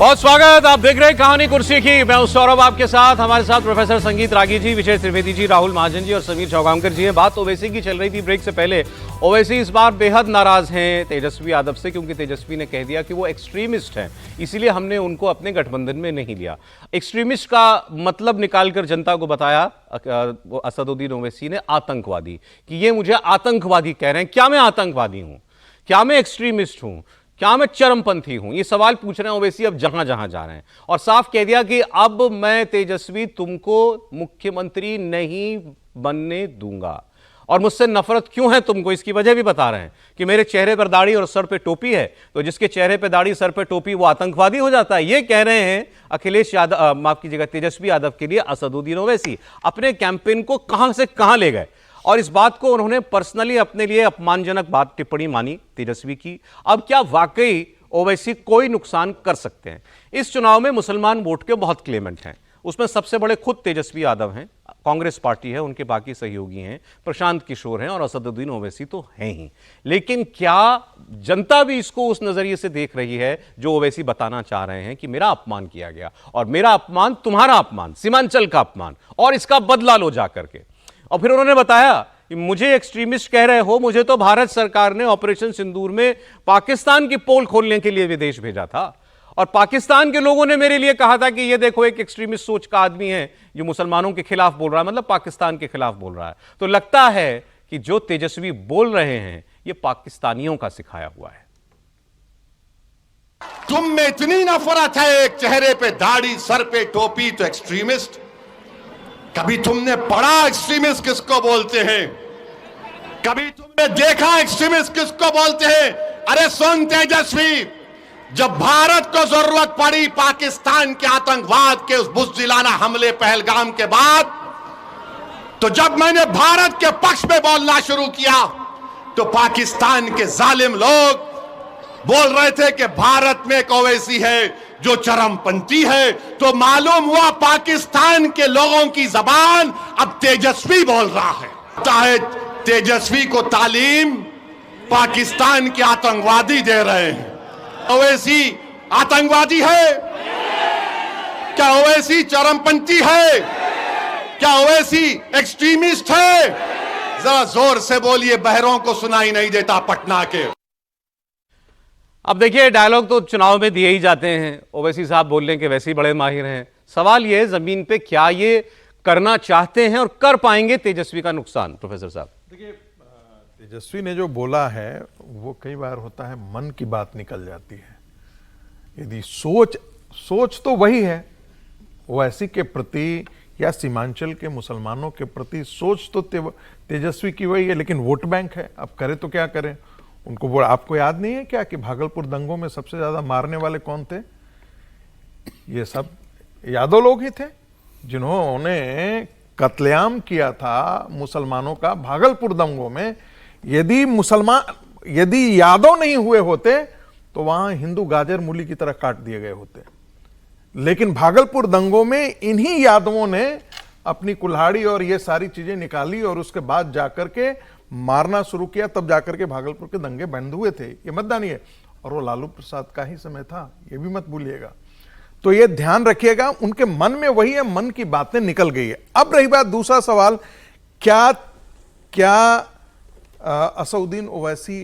बहुत स्वागत। आप देख रहे हैं कहानी कुर्सी की। मैं हूं सौरभ आपके साथ। हमारे साथ प्रोफेसर संगीत रागी जी, विजय त्रिवेदी जी, राहुल महाजन जी और समीर चौगांवकर जी हैं। बात ओवैसी की चल रही थी ब्रेक से पहले। ओवैसी इस बार बेहद नाराज हैं तेजस्वी यादव से, क्योंकि तेजस्वी ने कह दिया कि वो एक्सट्रीमिस्ट हैं, इसीलिए हमने उनको अपने गठबंधन में नहीं लिया। एक्सट्रीमिस्ट का मतलब निकालकर जनता को बताया असदुद्दीन ओवैसी ने, आतंकवादी, कि ये मुझे आतंकवादी कह रहे हैं। क्या मैं आतंकवादी हूं? क्या मैं एक्सट्रीमिस्ट हूं? क्या मैं चरमपंथी हूं? ये सवाल पूछ रहे हैं ओवैसी अब जहां जहां जा रहे हैं। और साफ कह दिया कि अब मैं तेजस्वी तुमको मुख्यमंत्री नहीं बनने दूंगा। और मुझसे नफरत क्यों है तुमको, इसकी वजह भी बता रहे हैं कि मेरे चेहरे पर दाढ़ी और सर पे टोपी है, तो जिसके चेहरे पे दाढ़ी सर पे टोपी वो आतंकवादी हो जाता है। ये कह रहे हैं अखिलेश यादव, माफ कीजिएगा, तेजस्वी यादव के लिए असदुद्दीन ओवैसी। अपने कैंपेन को कहां से कहां ले गए और इस बात को उन्होंने पर्सनली अपने लिए अपमानजनक बात टिप्पणी मानी तेजस्वी की। अब क्या वाकई ओवैसी कोई नुकसान कर सकते हैं? इस चुनाव में मुसलमान वोट के बहुत क्लेमेंट हैं, उसमें सबसे बड़े खुद तेजस्वी यादव हैं, कांग्रेस पार्टी है, उनके बाकी सहयोगी हैं, प्रशांत किशोर हैं और असदुद्दीन ओवैसी तो हैं ही। लेकिन क्या जनता भी इसको उस नजरिए से देख रही है जो ओवैसी बताना चाह रहे हैं कि मेरा अपमान किया गया और मेरा अपमान तुम्हारा अपमान, सीमांचल का अपमान, और इसका बदला लो जाकर के। और फिर उन्होंने बताया कि मुझे एक्सट्रीमिस्ट कह रहे हो, मुझे तो भारत सरकार ने ऑपरेशन सिंदूर में पाकिस्तान की पोल खोलने के लिए विदेश भेजा था और पाकिस्तान के लोगों ने मेरे लिए कहा था कि ये देखो एक एक्सट्रीमिस्ट सोच का आदमी है जो मुसलमानों के खिलाफ बोल रहा है, मतलब पाकिस्तान के खिलाफ बोल रहा है। तो लगता है कि जो तेजस्वी बोल रहे हैं ये पाकिस्तानियों का सिखाया हुआ है। तुम में इतनी नफरत है, एक चेहरे पे दाढ़ी सर पे टोपी तो एक्सट्रीमिस्ट। कभी तुमने पढ़ा एक्सट्रीमिस्ट किसको बोलते हैं? कभी तुमने देखा एक्सट्रीमिस्ट किसको बोलते हैं? अरे सुन तेजस्वी, जब भारत को जरूरत पड़ी पाकिस्तान के आतंकवाद के उस बुज़दिलाना हमले पहलगाम के बाद, तो जब मैंने भारत के पक्ष में बोलना शुरू किया तो पाकिस्तान के जालिम लोग बोल रहे थे कि भारत में एक ओवैसी है जो चरमपंथी है। तो मालूम हुआ पाकिस्तान के लोगों की जबान अब तेजस्वी बोल रहा है। चाहे तेजस्वी को तालीम पाकिस्तान के आतंकवादी दे रहे हैं। ओवैसी आतंकवादी है क्या? ओवैसी चरमपंथी है क्या? ओवैसी एक्सट्रीमिस्ट है? जरा जोर से बोलिए, बहरों को सुनाई नहीं देता पटना के। अब देखिए, डायलॉग तो चुनाव में दिए ही जाते हैं। ओवैसी साहब बोलने के वैसे ही बड़े माहिर हैं। सवाल ये है जमीन पे क्या ये करना चाहते हैं और कर पाएंगे तेजस्वी का नुकसान? प्रोफेसर साहब देखिए, तेजस्वी ने जो बोला है वो कई बार होता है मन की बात निकल जाती है। यदि सोच तो वही है ओवैसी के प्रति या सीमांचल के मुसलमानों के प्रति, सोच तो तेजस्वी की वही है, लेकिन वोट बैंक है। अब करे तो क्या करें? उनको वो, आपको याद नहीं है क्या कि भागलपुर दंगों में सबसे ज्यादा मारने वाले कौन थे? ये सब यादव लोग ही थे जिन्होंने कत्लेआम किया था मुसलमानों का भागलपुर दंगों में। यदि यादव नहीं हुए होते तो वहां हिंदू गाजर मूली की तरह काट दिए गए होते। लेकिन भागलपुर दंगों में इन्हीं यादवों ने अपनी कुल्हाड़ी और ये सारी चीजें निकाली और उसके बाद जाकर के मारना शुरू किया, तब जाकर के भागलपुर के दंगे बंद हुए थे। ये मत जानिए, और वो लालू प्रसाद का ही समय था, ये भी मत भूलिएगा। तो ये ध्यान रखिएगा, उनके मन में वही है, मन की बातें निकल गई है। अब रही बात दूसरा सवाल, क्या असदुद्दीन ओवैसी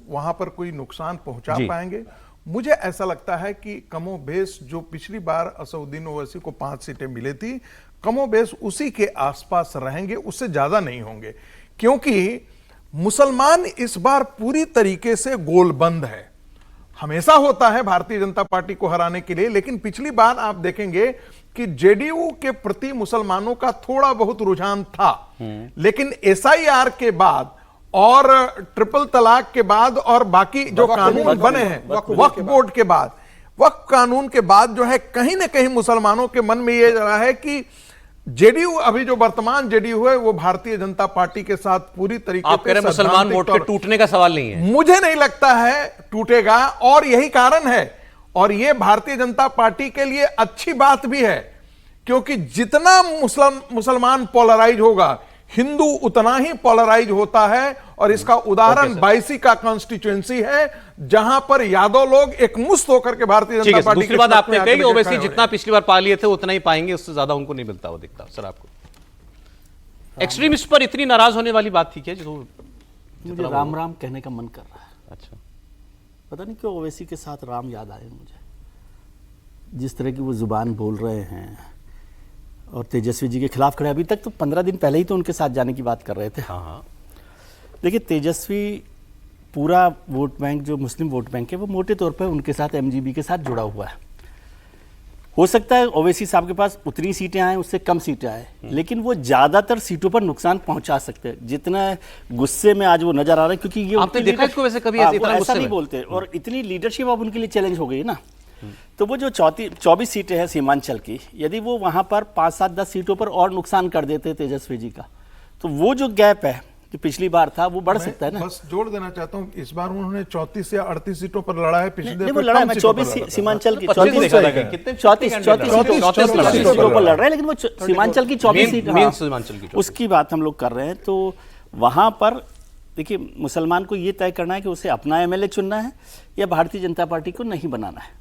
वहां पर कोई नुकसान पहुंचा पाएंगे? मुझे ऐसा लगता है कि कमोबेश जो पिछली बार असदुद्दीन ओवैसी को 5 सीटें मिली थी, कमोबेश उसी के आसपास रहेंगे, उससे ज्यादा नहीं होंगे। क्योंकि मुसलमान इस बार पूरी तरीके से गोलबंद है। हमेशा होता है भारतीय जनता पार्टी को हराने के लिए, लेकिन पिछली बार आप देखेंगे कि जेडीयू के प्रति मुसलमानों का थोड़ा बहुत रुझान था। लेकिन एसआईआर के बाद और ट्रिपल तलाक के बाद और बाकी जो कानून बने हैं, वक्फ बोर्ड के बाद, वक्फ कानून के बाद जो है, कहीं ना कहीं मुसलमानों के मन में यह रहा है कि जेडीयू, अभी जो वर्तमान जेडीयू है, वो भारतीय जनता पार्टी के साथ पूरी तरीके से, आप कह रहे हैं मुसलमान वोट के टूटने का सवाल नहीं है? मुझे नहीं लगता है टूटेगा, और यही कारण है। और ये भारतीय जनता पार्टी के लिए अच्छी बात भी है, क्योंकि जितना मुसलमान पोलराइज होगा, हिंदू उतना ही पोलराइज होता है। और इसका उदाहरण बायसी का कॉन्स्टिट्यूएंसी है, जहां पर यादव लोग एक मुश्त होकर के भारतीय जनता पार्टी दूसरी बात आपने कही कि ओवैसी जितना पिछली बार पा लिए थे उतना ही पाएंगे, उससे ज्यादा उनको नहीं मिलता वो दिखता। सर आपको एक्सट्रीमिस्ट पर इतनी नाराज होने वाली बात थी क्या? जो मुझे राम राम कहने का मन कर रहा है। अच्छा, पता नहीं क्यों ओवैसी के साथ राम याद आए मुझे, जिस तरह की वो जुबान बोल रहे हैं और तेजस्वी जी के खिलाफ खड़े। अभी तक तो 15 दिन पहले ही तो उनके साथ जाने की बात कर रहे थे। हाँ। देखिए, तेजस्वी पूरा वोट बैंक जो मुस्लिम वोट बैंक है वो मोटे तौर पर उनके साथ एमजीबी के साथ जुड़ा हुआ है। हो सकता है ओवैसी साहब के पास उतनी सीटें आए, उससे कम सीटें आए, लेकिन वो ज्यादातर सीटों पर नुकसान पहुंचा सकते हैं। जितना गुस्से में आज वो नजर आ रहे हैं, क्योंकि ये आपने देखा इसको वैसे कभी ऐसे इतना ऐसा नहीं बोलते, और इतनी लीडरशिप अब उनके लिए चैलेंज हो गई ना। तो वो जो 24 सीटें हैं सीमांचल की, यदि वो वहां पर 5, 7, 10 सीटों पर और नुकसान कर देते तेजस्वी जी का, तो वो जो गैप है जो पिछली बार था वो बढ़ सकता है ना। बस जोड़ देना चाहता हूं, इस बार उन्होंने 34 या 38 सीटों पर लड़ा है। पिछले वो लड़ा है, मैं 24 सीमांचल की 34 सीटों पर लड़ रहे हैं, लेकिन वो सीमांचल की 24 सीट सीमांचल की उसकी बात हम लोग कर रहे हैं। तो वहां पर देखिए, मुसलमान को ये तय करना है कि उसे अपना एमएलए चुनना है या भारतीय जनता पार्टी को नहीं बनाना है।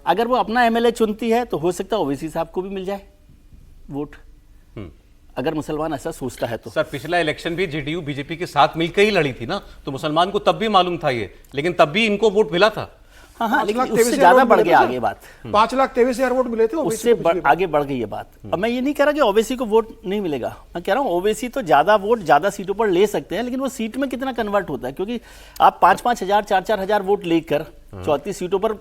अगर वो अपना एमएलए चुनती है तो हो सकता है ओवैसी साहब को भी मिल जाए वोट, अगर मुसलमान ऐसा सोचता है तो। सर, पिछला इलेक्शन भी जेडीयू बीजेपी के साथ मिलकर ही लड़ी थी ना, तो मुसलमान को तब भी मालूम था ये, लेकिन तब भी इनको वोट मिला था। हाँ, लेकिन उससे ज्यादा बढ़ गया आगे बात। 5,23,000 वोट मिले थे, उससे आगे बढ़ गई ये बात। अब मैं ये नहीं कह रहा कि ओवैसी को वोट नहीं मिलेगा, मैं कह रहा हूँ ओवैसी तो ज्यादा वोट ज्यादा सीटों पर ले सकते हैं, लेकिन वो सीट में कितना कन्वर्ट होता है, क्योंकि आप 5-5 हजार 4-4 हजार वोट लेकर 34 सीटों पर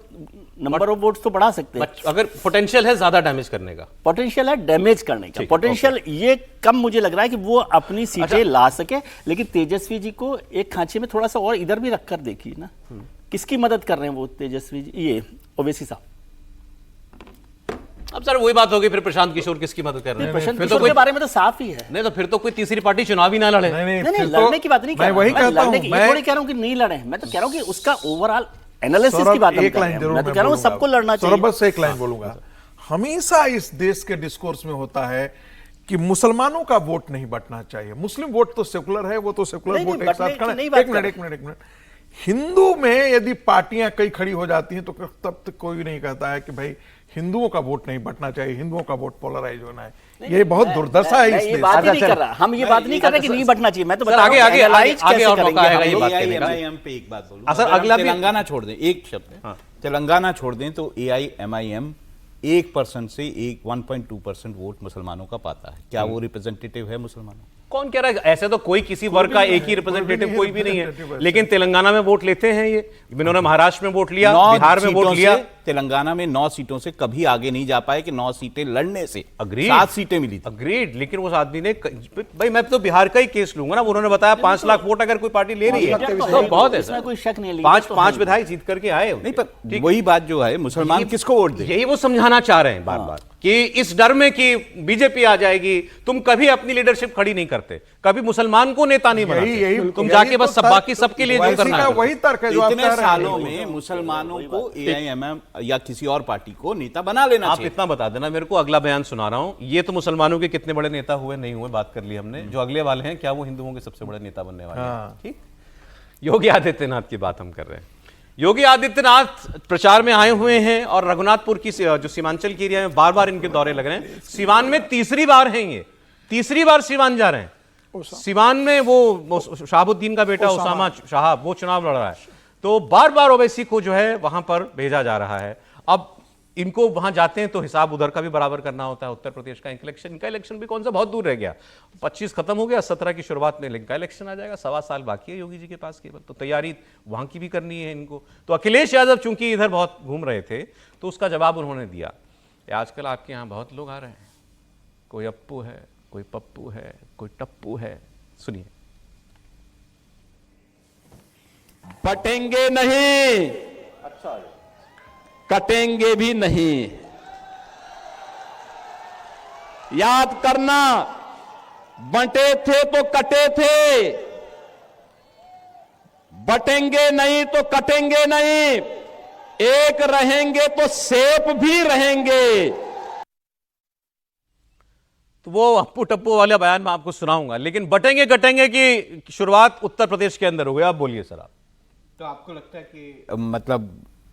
नंबर ऑफ वोट्स तो बढ़ा सकते हैं। अगर पोटेंशियल है ज्यादा डैमेज करने का, पोटेंशियल है डैमेज करने का, पोटेंशियल ये कम मुझे लग रहा है कि वो अपनी सीटें ला सके। लेकिन तेजस्वी जी को एक खांचे में थोड़ा सा और इधर भी रखकर देखिए ना, किसकी मदद कर रहे हैं वो तेजस्वी जी, ये ओवैसी साहब। अब सर वही बात होगी, फिर प्रशांत किशोर किसकी मदद कर रहे हैं? प्रशांत फिर किशोर तो कोई के बारे में तो साफ ही है। नहीं, तो फिर तो कोई तीसरी पार्टी चुनाव ही ना लड़े। नहीं, लड़ने की बात नहीं कर रहा, मैं लड़ने की थोड़ी कह रहा हूं कि नहीं लड़े, मैं तो कह रहा हूं कि उसका ओवरऑल एनालिसिस की बात एक लाइन जरूर मैं तो कह रहा हूं सबको लड़ना चाहिए। बस एक लाइन बोलूंगा, हमेशा इस देश के डिस्कोर्स में होता है कि मुसलमानों का वोट नहीं बटना चाहिए। मुस्लिम वोट तो सेकुलर है, वो तो सेकुलर वोट एक साथ खड़े। एक मिनट, हिंदू में यदि पार्टियां कई खड़ी हो जाती हैं तो तब तक कोई नहीं कहता है कि भाई हिंदुओं का वोट नहीं बटना चाहिए, हिंदुओं का वोट पोलराइज होना है। ये बहुत दुर्दशा है इस देश बात नहीं कर रहा, हम ये बात नहीं कर रहे कि नहीं बटना चाहिए। मैं तो बता आगे और मौका आएगा ये बात करने का। एआईएमआईएम पे एक बात बोलूं, सर अगला तेलंगाना छोड़ दें, एक शब्द तेलंगाना छोड़ दें तो एआईएमआईएम 1% से 1.2% वोट मुसलमानों का पाता है। क्या वो रिप्रेजेंटेटिव है मुसलमानों? कौन कह रहा है? ऐसे तो कोई किसी वर्ग का एक ही रिप्रेजेंटेटिव कोई भी नहीं है, लेकिन तेलंगाना में वोट लेते हैं ये। इन्होंने महाराष्ट्र में वोट लिया, बिहार में वोट लिया। तेलंगाना में 9 सीटों से कभी आगे नहीं जा पाए कि 9 सीटें लड़ने से 7 सीटें मिली थी। अग्रीड, लेकिन उस आदमी ने, भाई मैं तो बिहार का ही केस लूंगा ना, उन्होंने बताया 5 लाख वोट अगर कोई पार्टी ले रही है तो बहुत है सर, कोई शक नहीं। 5 विधायक जीत करके आए नहीं, पर वही बात जो है, मुसलमान किसको वोट दे, यही वो समझाना चाह रहे हैं बार बार कि इस डर में कि बीजेपी आ जाएगी, तुम कभी अपनी लीडरशिप खड़ी नहीं करते, कभी मुसलमान को नेता नहीं बनाते, तुम जाके बस सब बाकी सबके लिए जो करना है। वही तर्क है जो इतने सालों में मुसलमानों को एआईएमएम या किसी और पार्टी को नेता बना लेना आप चाहिए। इतना बता देना मेरे को, अगला बयान सुना रहा हूं। ये तो मुसलमानों के कितने बड़े नेता हुए नहीं हुए बात कर ली हमने, जो अगले वाले हैं क्या वो हिंदुओं के सबसे बड़े नेता बनने वाले हैं? ठीक, योगी आदित्यनाथ की बात हम कर रहे हैं। योगी आदित्यनाथ प्रचार में आए हुए हैं और रघुनाथपुर की जो सीमांचल की एरिया में बार बार इनके दौरे लग रहे हैं। सिवान में तीसरी बार हैं ये, तीसरी बार सिवान जा रहे हैं। सिवान में वो शहाबुद्दीन का बेटा उसामा शहाब वो चुनाव लड़ रहा है, तो बार बार ओवैसी को जो है वहां पर भेजा जा रहा है। अब इनको वहां जाते हैं तो हिसाब उधर का भी बराबर करना होता है। उत्तर प्रदेश का इलेक्शन, इनका इलेक्शन भी कौन सा बहुत दूर रह गया, 25 खत्म हो गया, 17 की शुरुआत में इनका इलेक्शन आ जाएगा, 1.25 साल बाकी है योगी जी के पास केवल, तो तैयारी वहां की भी करनी है इनको। तो अखिलेश यादव चूंकि इधर बहुत घूम रहे थे तो उसका जवाब उन्होंने दिया। आजकल आपके यहाँ बहुत लोग आ रहे हैं, कोई अप्पू है, कोई पप्पू है, कोई टप्पू है, सुनिए। बटेंगे नहीं, कटेंगे भी नहीं। याद करना, बंटे थे तो कटे थे, बटेंगे नहीं तो कटेंगे नहीं, एक रहेंगे तो सेफ भी रहेंगे। तो वो अप्पू टप्पू वाला बयान मैं आपको सुनाऊंगा, लेकिन बटेंगे कटेंगे की शुरुआत उत्तर प्रदेश के अंदर हो गई। आप बोलिए सर। आप तो आपको लगता है कि मतलब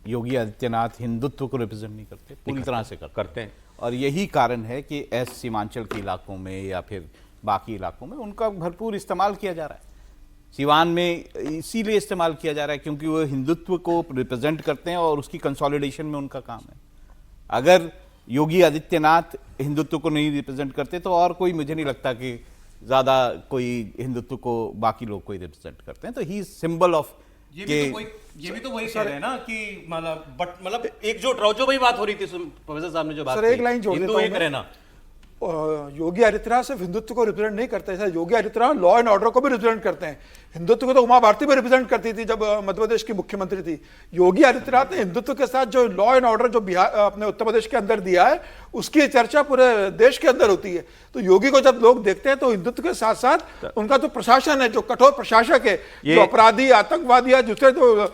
योगी आदित्यनाथ हिंदुत्व को रिप्रेजेंट नहीं करते? पूरी तरह से करते हैं, और यही कारण है कि सीमांचल के इलाकों में या फिर बाकी इलाकों में उनका भरपूर इस्तेमाल किया जा रहा है। सीवान में इसीलिए इस्तेमाल किया जा रहा है क्योंकि वो हिंदुत्व को रिप्रेजेंट करते हैं और उसकी कंसोलिडेशन में उनका काम है। अगर योगी आदित्यनाथ हिंदुत्व को नहीं रिप्रेजेंट करते तो और कोई, मुझे नहीं लगता कि ज्यादा कोई हिंदुत्व को बाकी लोग कोई रिप्रेजेंट करते हैं। तो ही सिंबल ऑफ ये भी तो वही कह रहे हैं ना कि मतलब एकजुट रहो, जो वही बात हो रही थी प्रोफेसर साहब ने जो बात सर, एक लाइन जोड़ देता हूं मैं। रहना योगी आदित्यनाथ सिर्फ हिंदुत्व को रिप्रेजेंट नहीं करते, sir Yogi Adityanath law and order को भी रिप्रेजेंट करते हैं। हिंदुत्व को तो उमा भारती भी रिप्रेजेंट करती थी जब मध्य प्रदेश की मुख्यमंत्री थी। योगी आदित्यनाथ ने हिंदुत्व के साथ जो लॉ एंड ऑर्डर जो बिहार अपने उत्तर प्रदेश के अंदर दिया है उसकी चर्चा पूरे देश के अंदर होती है। तो योगी को जब लोग देखते हैं तो हिंदुत्व के साथ साथ उनका जो प्रशासन है, जो कठोर प्रशासक है, जो अपराधी आतंकवादी या दूसरे जो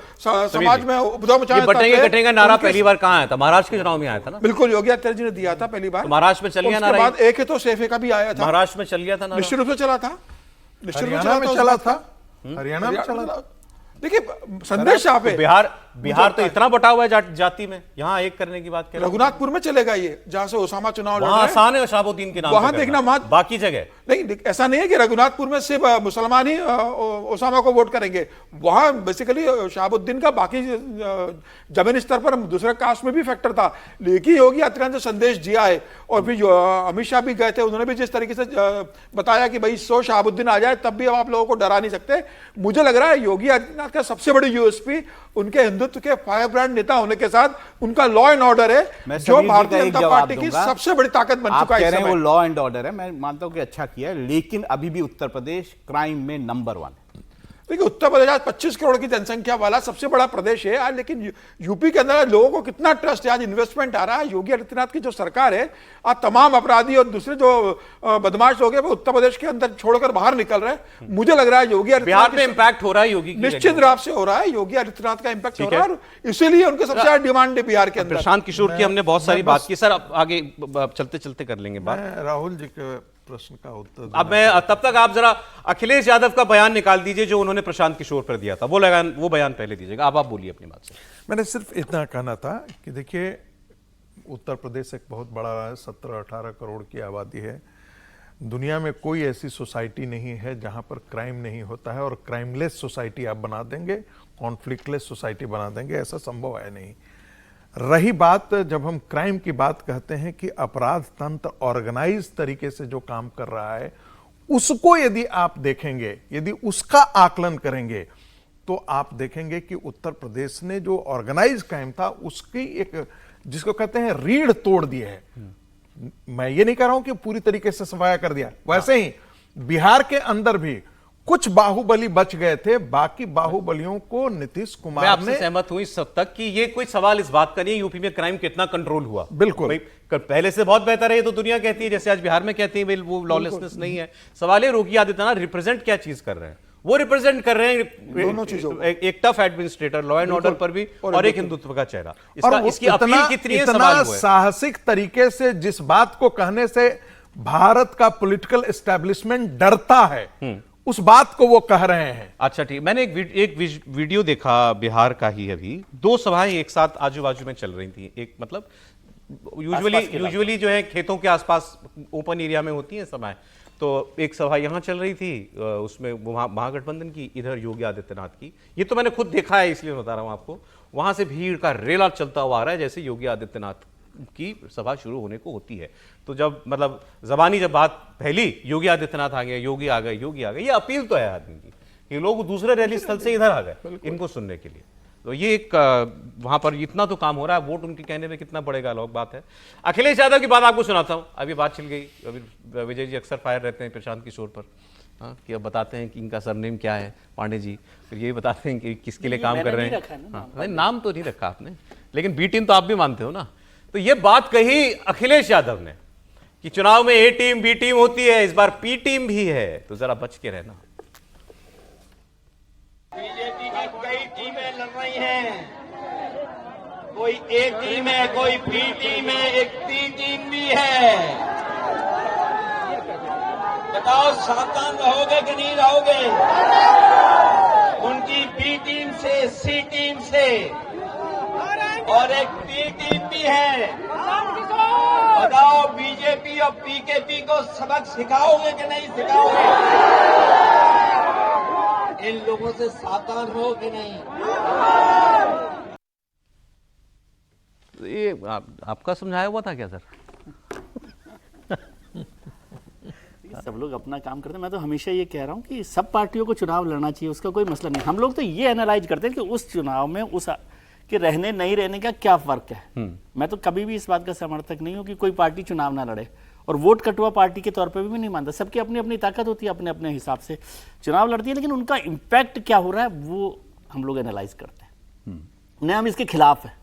समाज में उपद्रव मचाने कटेगा नारा पहली बार कहाँ आया था? महाराष्ट्र के चुनाव में आया था ना। बिल्कुल, योगी आदित्यनाथ जी ने दिया था पहली बार। महाराष्ट्र में चल गया नारा। बाद एक है तो सेफे का भी आया था, महाराष्ट्र में चल गया था, निश्चित रूप से चला था, हरियाणा में चला था, हरियाणा में चला था। देखिए संदेश आप है। बिहार तो इतना बटा हुआ है जाति में, यहाँ एक करने की बात करें। रघुनाथपुर में चलेगा ये, जहां से ओसामा चुनाव लड़ रहे हैं, आसान है शहाबुद्दीन के नाम वहां देखना मत। बाकी जगह नहीं, ऐसा नहीं है कि रघुनाथपुर में सिर्फ मुसलमान ही ओसामा को वोट करेंगे। वहां बेसिकली शहाबुद्दीन का बाकी जमीनी स्तर पर दूसरे कास्ट में भी फैक्टर था। लेकिन योगी आदित्यनाथ जो संदेश दिया है, और फिर अमित शाह भी गए थे, उन्होंने भी जिस तरीके से बताया कि भाई 100 शहाबुद्दीन आ जाए तब भी आप लोगों को डरा नहीं सकते। मुझे लग रहा है योगी आदित्यनाथ का सबसे बड़ी यूएसपी उनके हिंदुत्व के फायर ब्रांड नेता होने के साथ उनका लॉ एंड ऑर्डर है, जो भारतीय जनता पार्टी की सबसे बड़ी ताकत बन चुका है। वो लॉ एंड ऑर्डर है, मैं मानता हूं कि अच्छा किया है, लेकिन अभी भी उत्तर प्रदेश क्राइम में नंबर 1 है। देखिए उत्तर प्रदेश आज 25 करोड़ की जनसंख्या वाला सबसे बड़ा प्रदेश है आज, लेकिन यूपी के अंदर लोगों को कितना ट्रस्ट है, आज इन्वेस्टमेंट आ रहा है। योगी आदित्यनाथ की जो सरकार है, आज तमाम अपराधी और दूसरे जो बदमाश लोग हैं वो उत्तर प्रदेश के अंदर छोड़कर बाहर निकल रहे हैं। मुझे लग रहा है योगी आदित्यनाथ बिहार में इंपैक्ट हो रहा है, योगी निश्चित रूप से हो रहा है, योगी आदित्यनाथ का इंपैक्ट हो रहा है, इसीलिए उनके सबसे ज्यादा डिमांड है बिहार के अंदर। प्रशांत किशोर की हमने बहुत सारी बात की सर, अब आगे चलते चलते कर लेंगे बात। राहुल जी के प्रश्न का उत्तर अब मैं तब तक आप जरा अखिलेश यादव का बयान निकाल दीजिए जो उन्होंने प्रशांत किशोर पर दिया था, वो बयान पहले दीजिएगा। आप बोलिए अपनी बात से। मैंने सिर्फ इतना कहना था कि देखिए उत्तर प्रदेश एक बहुत बड़ा है, 17-18 करोड़ की आबादी है। दुनिया में कोई ऐसी सोसाइटी नहीं है जहां पर क्राइम नहीं होता है, और क्राइमलेस सोसाइटी आप बना देंगे, कॉन्फ्लिक्टलेस सोसाइटी बना देंगे, ऐसा संभव है नहीं। रही बात, जब हम क्राइम की बात कहते हैं कि अपराध तंत्र ऑर्गेनाइज तरीके से जो काम कर रहा है, उसको यदि आप देखेंगे, यदि उसका आकलन करेंगे, तो आप देखेंगे कि उत्तर प्रदेश ने जो ऑर्गेनाइज क्राइम था उसकी एक, जिसको कहते हैं, रीढ़ तोड़ दी है। मैं ये नहीं कह रहा हूं कि पूरी तरीके से सफाया कर दिया, वैसे ही बिहार के अंदर भी कुछ बाहुबली बच गए थे, बाकी बाहुबलियों को नीतीश कुमार ने। मैं आपसे सहमत हूं इस सब तक कि ये कोई सवाल इस बात का नहीं है यूपी में क्राइम कितना कंट्रोल हुआ। बिल्कुल पहले से बहुत बेहतर है, ये तो दुनिया कहती है, जैसे आज बिहार में कहती है वो लॉलेसनेस नहीं है। सवाल है योगी आदित्यनाथ रिप्रेजेंट क्या चीज कर रहे हैं? वो रिप्रेजेंट कर रहे हैं दोनों चीजों, एक tough administrator, law and order पर भी, और एक हिंदुत्व का चेहरा। इसकी अपील कितनी है? इतना साहसिक तरीके से जिस बात को कहने से भारत का पॉलिटिकल एस्टेब्लिशमेंट डरता है, उस बात को वो कह रहे हैं। अच्छा ठीक, मैंने एक वीडियो देखा बिहार का ही, अभी 2 सभाएं एक साथ आजू बाजू में चल रही थी। एक मतलब यूजुअली जो है खेतों के आसपास ओपन एरिया में होती है सभाएं, तो एक सभा यहां चल रही थी, उसमें महागठबंधन की, इधर योगी आदित्यनाथ की। ये तो मैंने खुद देखा है, इसलिए बता रहा हूं आपको। वहां से भीड़ का रेला चलता हुआ आ रहा है जैसे योगी आदित्यनाथ की सभा शुरू होने को होती है। तो जब मतलब जबानी जब बात फैली, योगी आदित्यनाथ आ गए, योगी आ गए, योगी आ गए, ये अपील तो है आदमी की कि लोग दूसरे रैली स्थल से इधर आ गए इनको सुनने के लिए। तो ये एक वहां पर इतना तो काम हो रहा है, वोट उनके कहने में कितना पड़ेगा अलग बात है। अखिलेश यादव की बात आपको सुनाता हूं, अभी बात चल गई, अभी विजय जी अक्सर फायर रहते हैं प्रशांत किशोर पर, हाँ, कि अब बताते हैं कि इनका सरनेम क्या है पांडे जी, फिर ये बताते हैं कि किसके लिए काम कर रहे हैं। नाम तो नहीं रखा आपने, लेकिन बी टीम तो आप भी मानते हो ना। तो ये बात कही अखिलेश यादव ने कि चुनाव में ए टीम बी टीम होती है, इस बार पी टीम भी है, तो जरा बच के रहना। बीजेपी की कई टीमें लड़ रही हैं, कोई ए टीम है, कोई बी टीम है, एक सी टीम भी है। बताओ सावधान रहोगे कि नहीं रहोगे? उनकी बी टीम से, सी टीम से और एक पी टीम भी है। बताओ बीजेपी और पीकेपी को सबक सिखाओगे कि नहीं सिखाओगे? इन लोगों से सावधान हो कि नहीं? ये आपका समझाया हुआ था क्या सर? सब लोग अपना काम करते हैं। मैं तो हमेशा ये कह रहा हूँ कि सब पार्टियों को चुनाव लड़ना चाहिए, उसका कोई मसला नहीं। हम लोग तो ये एनालाइज करते हैं कि उस चुनाव में उस के रहने नहीं रहने का क्या फर्क है। मैं तो कभी भी इस बात का समर्थक नहीं हूँ कि कोई पार्टी चुनाव ना लड़े, और वोट कटुआ पार्टी के तौर पर भी नहीं मानता। सबकी अपनी अपनी ताकत होती है, अपने अपने हिसाब से चुनाव लड़ती है, लेकिन उनका इम्पैक्ट क्या हो रहा है वो हम लोग एनालाइज करते हैं। नहीं, हम इसके खिलाफ हैं।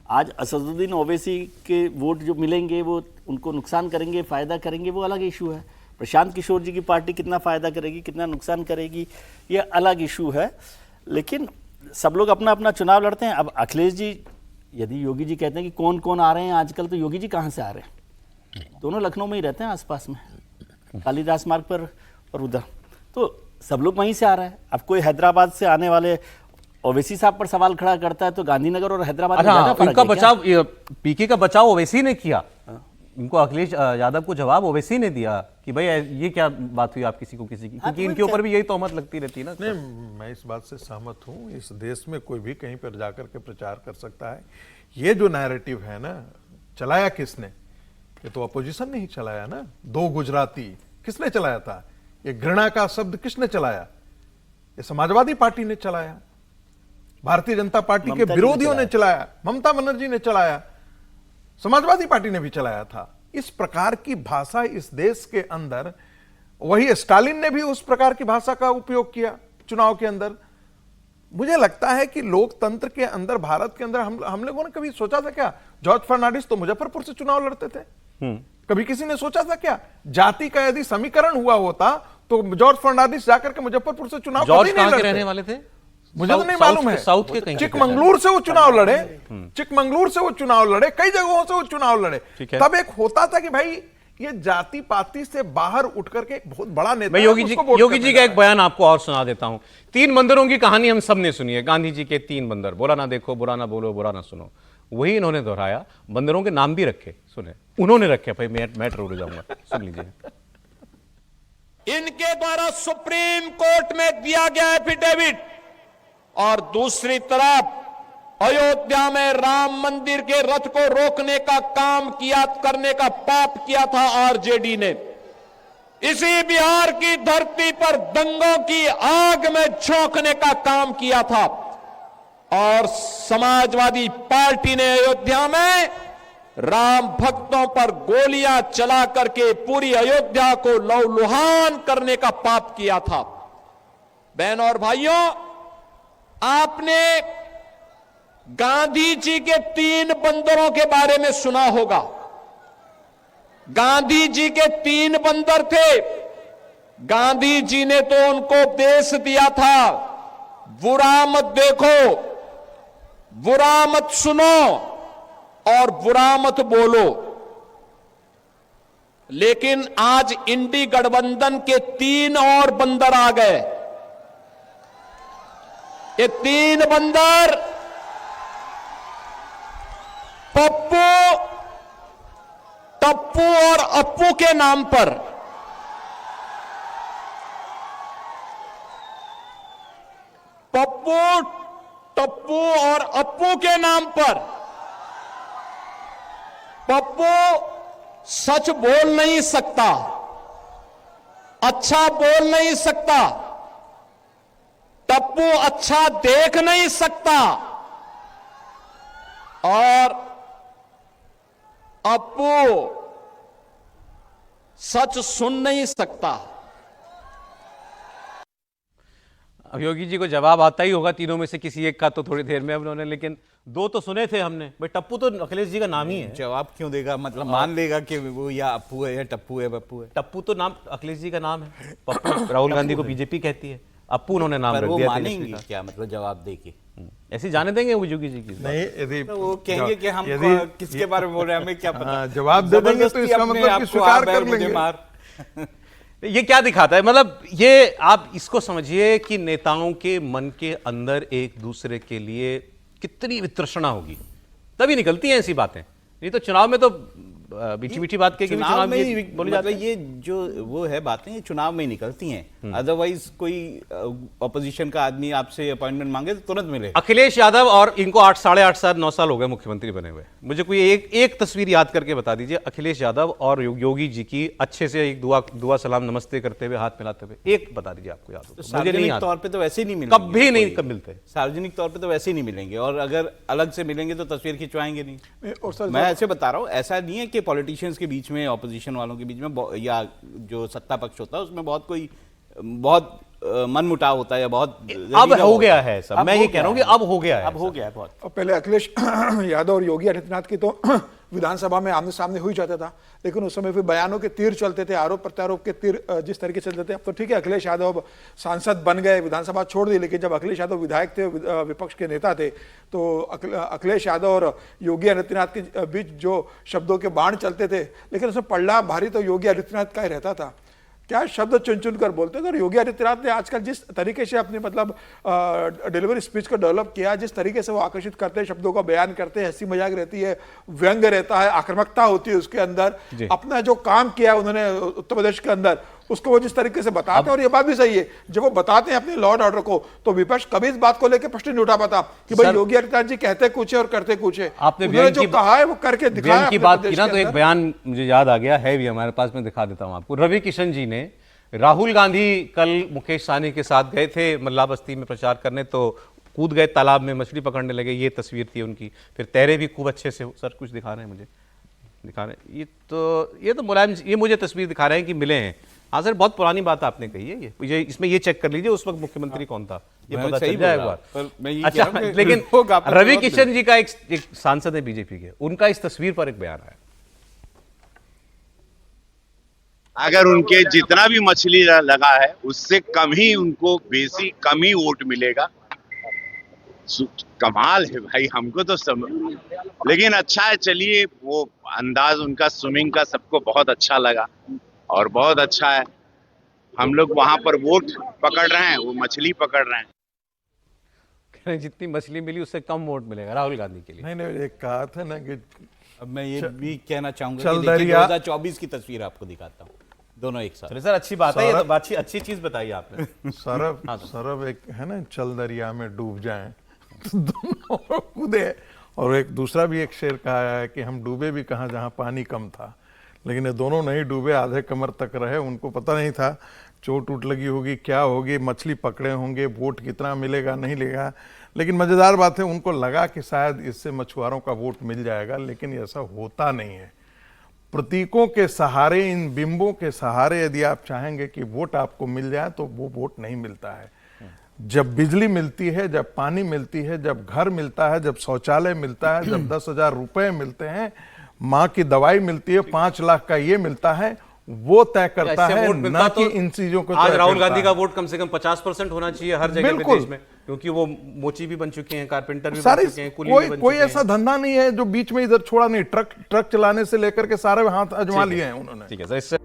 आज असदुद्दीन ओवैसी के वोट जो मिलेंगे वो उनको नुकसान करेंगे, फायदा करेंगे, वो अलग इशू है। प्रशांत किशोर जी की पार्टी कितना फायदा करेगी, कितना नुकसान करेगी, ये अलग इशू है। लेकिन सब लोग अपना अपना चुनाव लड़ते हैं। अब अखिलेश जी, यदि योगी जी कहते हैं कि कौन कौन आ रहे हैं आजकल, तो योगी जी कहाँ से आ रहे हैं? दोनों लखनऊ में ही रहते हैं, आसपास में, कालीदास मार्ग पर और उधर, तो सब लोग वहीं से आ रहे हैं। अब कोई हैदराबाद से आने वाले ओवैसी साहब पर सवाल खड़ा करता है तो गांधीनगर और हैदराबाद में ज्यादा फर्क उनका है क्या? बचाव, पीके का बचाव ओवैसी ने किया। इनको अखिलेश यादव को जवाब ओवैसी ने दिया कि भाई ये क्या बात हुई आप किसी को किसी की, क्योंकि इनके ऊपर भी यही तोहमत लगती रहती है ना। नहीं, मैं इस बात से सहमत हूँ। इस देश में कोई भी कहीं पर जाकर के प्रचार कर सकता है। ये जो नैरेटिव है ना, चलाया किसने? ये तो अपोजिशन ने ही चलाया ना। 2 गुजराती किसने चलाया था? ये घृणा का शब्द किसने चलाया? ये समाजवादी पार्टी ने चलाया, भारतीय जनता पार्टी के विरोधियों ने चलाया, ममता बनर्जी ने चलाया, समाजवादी पार्टी ने भी चलाया था। इस प्रकार की भाषा इस देश के अंदर, वही स्टालिन ने भी उस प्रकार की भाषा का उपयोग किया चुनाव के अंदर। मुझे लगता है कि लोकतंत्र के अंदर, भारत के अंदर, हम लोगों ने कभी सोचा था क्या? जॉर्ज फर्नांडिस तो मुजफ्फरपुर से चुनाव लड़ते थे। कभी किसी ने सोचा था क्या? जाति का यदि समीकरण हुआ होता तो जॉर्ज फर्नांडिस जाकर के मुजफ्फरपुर से चुनाव जॉर्ज कभी नहीं कहां के लड़ते। रहने वाले थे? मुझे तो नहीं मालूम है। साउथ के कहीं चिकमंगलूर से वो चुनाव लड़े, चिकमंगलूर से वो चुनाव लड़े, कई जगहों से वो चुनाव लड़े। तब एक होता था कि भाई ये जाति पाति से बाहर उठ करके एक बहुत बड़ा नेता। मैं योगी जी का एक बयान आपको और सुना देता हूं। 3 बंदरों की कहानी हम सब ने सुनी है। गांधी जी के 3 बंदर, बुरा ना देखो, बुरा ना बोलो, बुरा ना सुनो, वही इन्होंने दोहराया। बंदरों के नाम भी रखे, सुने उन्होंने रखे। भाई मैं उड़ जाऊंगा, सुन लीजिए। इनके द्वारा सुप्रीम कोर्ट में दिया गया एफिडेविट, और दूसरी तरफ अयोध्या में राम मंदिर के रथ को रोकने का काम किया, करने का पाप किया था आरजेडी ने। इसी बिहार की धरती पर दंगों की आग में झोंकने का काम किया था, और समाजवादी पार्टी ने अयोध्या में राम भक्तों पर गोलियां चला करके पूरी अयोध्या को लहूलुहान करने का पाप किया था। बहनों और भाइयों, आपने गांधी जी के 3 बंदरों के बारे में सुना होगा। गांधी जी के 3 बंदर थे। गांधी जी ने तो उनको उपदेश दिया था, बुरा मत देखो, बुरा मत सुनो और बुरा मत बोलो। लेकिन आज इंडी गठबंधन के 3 और बंदर आ गए। ये 3 बंदर पप्पू, टप्पू और अप्पू के नाम पर पप्पू, टप्पू और अप्पू के नाम पर पप्पू सच बोल नहीं सकता, अच्छा बोल नहीं सकता, टप्पू अच्छा देख नहीं सकता, और अप्पू सच सुन नहीं सकता। अब योगी जी को जवाब आता ही होगा तीनों में से किसी एक का, तो थोड़ी देर में उन्होंने, लेकिन 2 तो सुने थे हमने। भाई टप्पू तो अखिलेश जी का नाम ही है। जवाब क्यों देगा? मतलब मान लेगा कि वो या अप्पू है या टप्पू है, पप्पू है। टप्पू तो नाम अखिलेश जी का नाम है। पप्पू राहुल गांधी को बीजेपी कहती है, अप्पू उन्होंने नाम पर रख वो दिया। मानेंगे क्या? मतलब जवाब दे के ऐसे जाने देंगे वो योगी जी की? नहीं, यदि तो वो कहेंगे कि हम किसके बारे में बोल रहे हैं, हमें क्या पता। जवाब दे देंगे तो इसका मतलब कि स्वीकार कर लेंगे। ये क्या दिखाता है, मतलब ये आप इसको समझिए कि नेताओं के मन के अंदर एक दूसरे के लिए कितनी वितृष्णा होगी, तभी निकलती हैं ऐसी बातें। नहीं तो चुनाव में तो मीठी मीठी बात के चुनाव में ही बोली जाती है, ये जो वो है बातें ये चुनाव में ही निकलती हैं। अदरवाइज कोई ऑपोजिशन का आदमी आपसे अपॉइंटमेंट मांगे तो तुरंत मिले। अखिलेश यादव और इनको 8, साढ़े 8 साल 9 साल हो गए मुख्यमंत्री बने हुए, मुझे कोई एक तस्वीर याद करके बता दीजिए अखिलेश यादव और योगी जी की अच्छे से एक दुआ सलाम नमस्ते करते हुए, हाथ मिलाते हुए, एक बता दीजिए आपको याद हो तो। मुझे नहीं याद, तौर पे तो वैसे ही नहीं मिलेंगे, कभी नहीं कब मिलते, सार्वजनिक तौर पे तो वैसे ही नहीं मिलेंगे, और अगर अलग से मिलेंगे तो तस्वीर खिंचवाएंगे नहीं। और सर मैं ऐसे बता रहा हूँ, ऐसा नहीं है कि पॉलिटिशियंस के बीच में, ऑपोजिशन वालों के बीच में या जो सत्ता पक्ष होता है उसमें बहुत मनमुटाव होता है या बहुत अब हो गया है सब। मैं ये कह रहा हूं कि अब हो गया है, अब हो गया है बहुत। और पहले अखिलेश यादव और योगी आदित्यनाथ की तो विधानसभा में आमने सामने हो ही जाता था, लेकिन उस समय फिर बयानों के तीर चलते थे, आरोप प्रत्यारोप के तीर जिस तरीके से चलते थे। अब तो ठीक है, अखिलेश यादव सांसद बन गए, विधानसभा छोड़ दी, लेकिन जब अखिलेश यादव विधायक थे, विपक्ष के नेता थे, तो अखिलेश यादव और योगी आदित्यनाथ के बीच जो शब्दों के बाण चलते थे, लेकिन उसमें पल्ला भारी तो योगी आदित्यनाथ का ही रहता था। क्या शब्द चुन चुन कर बोलते थे। और योगी आदित्यनाथ ने आजकल जिस तरीके से अपने मतलब डिलीवरी स्पीच को डेवलप किया, जिस तरीके से वो आकर्षित करते हैं, शब्दों का बयान करते हैं, हंसी मजाक रहती है, व्यंग रहता है, आक्रामकता होती है उसके अंदर, अपना जो काम किया उन्होंने उत्तर प्रदेश के अंदर उसको वो जिस तरीके से बताते हैं। और ये बात भी सही है, जब वो बताते हैं अपने लॉ एंड ऑर्डर को, तो विपक्ष कभी इस बात को लेकर प्रश्न नहीं उठा पाता कि भाई योगी आदित्यनाथ जी कहते कुछ है और करते कुछ है। आपने जो कहा है वो करके दिखाया की बात की ना, तो एक बयान मुझे याद आ गया है भी हमारे पास, में दिखा देता हूं आपको। रवि किशन जी ने, राहुल गांधी कल मुकेश सहनी के साथ गए थे मल्ला बस्ती में प्रचार करने, तो कूद गए तालाब में, मछली पकड़ने लगे, ये तस्वीर थी उनकी। फिर तैरे भी खूब अच्छे से। सर कुछ दिखा रहे हैं मुझे, दिखा रहे हैं, ये तो मुलायम, ये मुझे तस्वीर दिखा रहे हैं कि मिले हैं। हाँ सर, बहुत पुरानी बात आपने कही है, ये इसमें ये चेक कर लीजिए उस वक्त मुख्यमंत्री कौन था, ये पता चल जाए एक बार। अच्छा, लेकिन रवि किशन जी का एक सांसद है बीजेपी के, उनका इस तस्वीर पर एक बयान आया। अगर उनके जितना भी मछली लगा है उससे कम ही उनको कम ही वोट मिलेगा। कमाल है भाई, हमको तो लेकिन अच्छा है। चलिए, वो अंदाज उनका स्विमिंग का सबको बहुत अच्छा लगा और बहुत अच्छा है। हम लोग वहां पर वोट पकड़ रहे हैं, वो मछली पकड़ रहे हैं। जितनी मछली मिली उससे कम वोट मिलेगा राहुल गांधी के लिए। नहीं, एक कहा था ना कि अब मैं ये भी कहना चाहूंगा कि देखिए 2024 की तस्वीर आपको दिखाता हूँ, दोनों एक साथ। सर अच्छी बात है, ये तो अच्छी चीज बताई आपने। सौरभ एक है ना, चल दरिया में डूब जाएं तो दोनों कूदे। और एक दूसरा भी एक शेर कहा है कि हम डूबे भी कहाँ जहाँ पानी कम था, लेकिन ये दोनों नहीं डूबे, आधे कमर तक रहे। उनको पता नहीं था चोट उठ लगी होगी, क्या होगी, मछली पकड़े होंगे, वोट कितना मिलेगा नहीं मिलेगा। लेकिन मजेदार बात है, उनको लगा कि शायद इससे मछुआरों का वोट मिल जाएगा, लेकिन ऐसा होता नहीं है। प्रतीकों के सहारे, इन बिंबों के सहारे यदि आप चाहेंगे कि वोट आपको मिल जाए तो वो वोट नहीं मिलता है। जब बिजली मिलती है, जब पानी मिलती है, जब घर मिलता है, जब शौचालय मिलता है, जब 10,000 रुपए मिलते हैं, माँ की दवाई मिलती है, 5 लाख का ये मिलता है, वो तय करता है, ना कि इन चीजों को। आज राहुल गांधी का वोट कम से कम 50% होना चाहिए हर जगह पे देश में, क्योंकि वो मोची भी बन चुके हैं, कारपेंटर भी बन चुके हैं, कुली भी बन चुके हैं। कोई ऐसा धंधा नहीं है जो बीच में इधर छोड़ा नहीं। ट्रक चलाने से लेकर के सारे हाथ आजमा लिए हैं उन्होंने। ठीक है सर, इससे